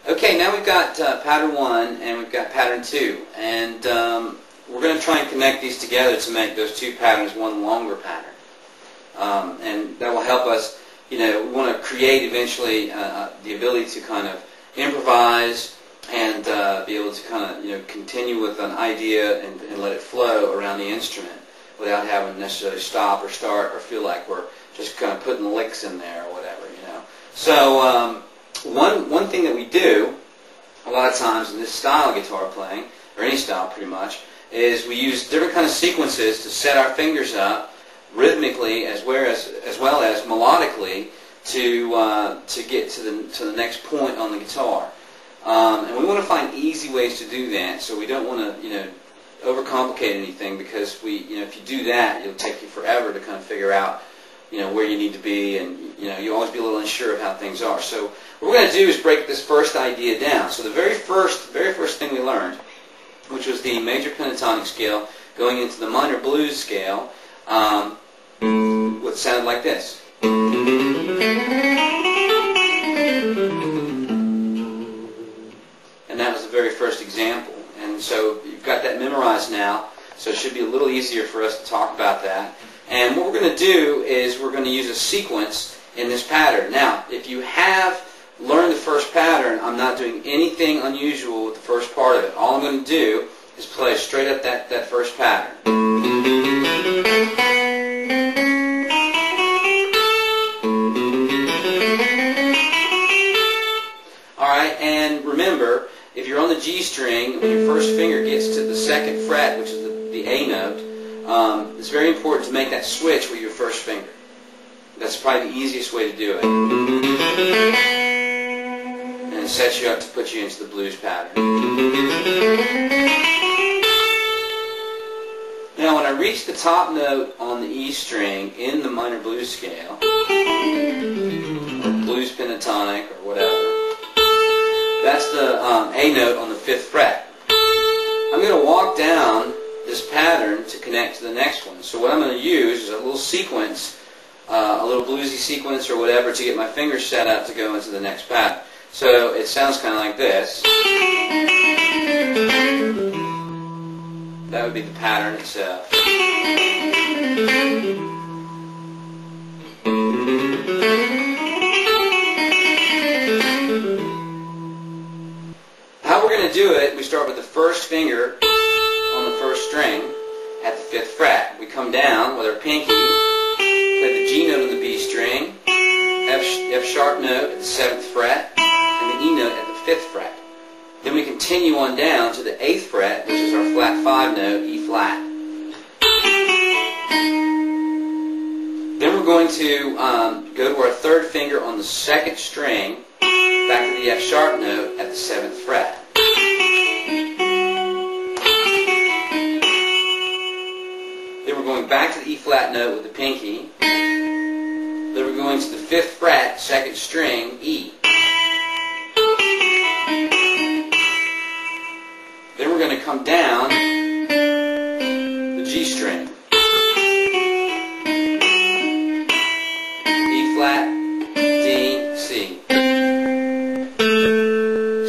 Okay, now we've got pattern 1 and we've got pattern 2, and we're going to try and connect these together to make those two patterns one longer pattern. And that will help us, we want to create eventually the ability to kind of improvise and be able to kind of continue with an idea and let it flow around the instrument without having to necessarily stop or start or feel like we're just kind of putting licks in there or whatever, So one thing that we do a lot of times in this style of guitar playing, or any style pretty much, is we use different kind of sequences to set our fingers up rhythmically as well as melodically to get to the next point on the guitar. And we want to find easy ways to do that, so we don't want to overcomplicate anything, because if you do that, it'll take you forever to kind of figure out where you need to be, and you always be a little unsure of how things are. So what we're going to do is break this first idea down. So the very first thing we learned, which was the major pentatonic scale going into the minor blues scale, what sounded like this. And that was the very first example. And so you've got that memorized now, so it should be a little easier for us to talk about that. And what we're going to do is we're going to use a sequence in this pattern. Now, if you have learned the first pattern, I'm not doing anything unusual with the first part of it. All I'm going to do is play straight up that first pattern. Alright, and remember, if you're on the G string, when your first finger gets to the second fret, which is the A note, it's very important to make that switch with your first finger. That's probably the easiest way to do it. And it sets you up to put you into the blues pattern. Now when I reach the top note on the E string in the minor blues scale, or blues pentatonic or whatever, that's the A note on the 5th fret. I'm going to walk down this pattern to connect to the next one. So what I'm going to use is a little sequence, a little bluesy sequence or whatever, to get my fingers set up to go into the next pattern. So it sounds kind of like this. That would be the pattern itself. How we're going to do it, we start with the first finger on the first string at the 5th fret. We come down with our pinky, play the G note on the B string, F sharp note at the 7th fret, and the E note at the 5th fret. Then we continue on down to the 8th fret, which is our flat 5 note, E flat. Then we're going to go to our 3rd finger on the 2nd string, back to the F sharp note at the 7th fret. Then we're going back to the E flat note with the pinky. Then we're going to the 5th fret, 2nd string, E. Then we're going to come down the G string. E flat, D, C.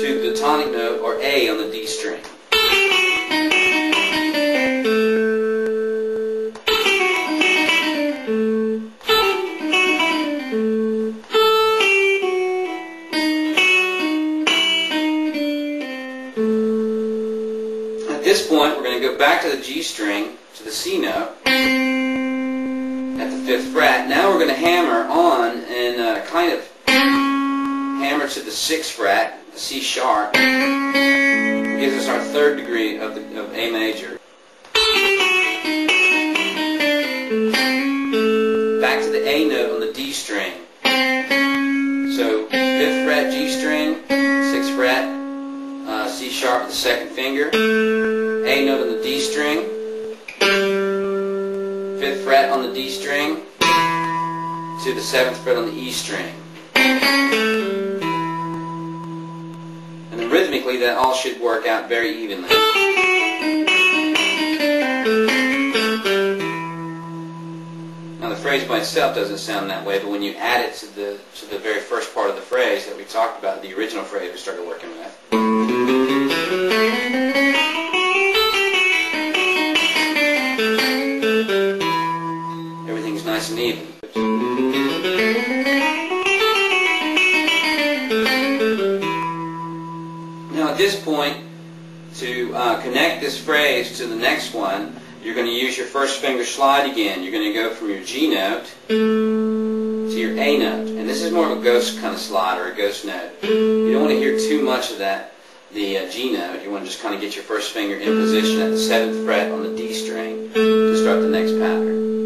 To the tonic note, or A, on the D string. At this point, we're going to go back to the G string, to the C note, at the 5th fret. Now we're going to hammer on and kind of hammer to the 6th fret, the C sharp. It gives us our 3rd degree of A major. Back to the A note on the D string. So 5th fret G string, 6th fret, C sharp with the 2nd finger, A note on the D string, 5th fret on the D string, to the 7th fret on the E string. And then rhythmically that all should work out very evenly. Now the phrase by itself doesn't sound that way, but when you add it to the very first part of the phrase that we talked about, the original phrase we started working with. Everything's nice and even. Now at this point, to connect this phrase to the next one, you're going to use your first finger slide again. You're going to go from your G note to your A note. And this is more of a ghost kind of slide, or a ghost note. You don't want to hear too much of that, the G note. You want to just kind of get your first finger in position at the 7th fret on the D string to start the next pattern.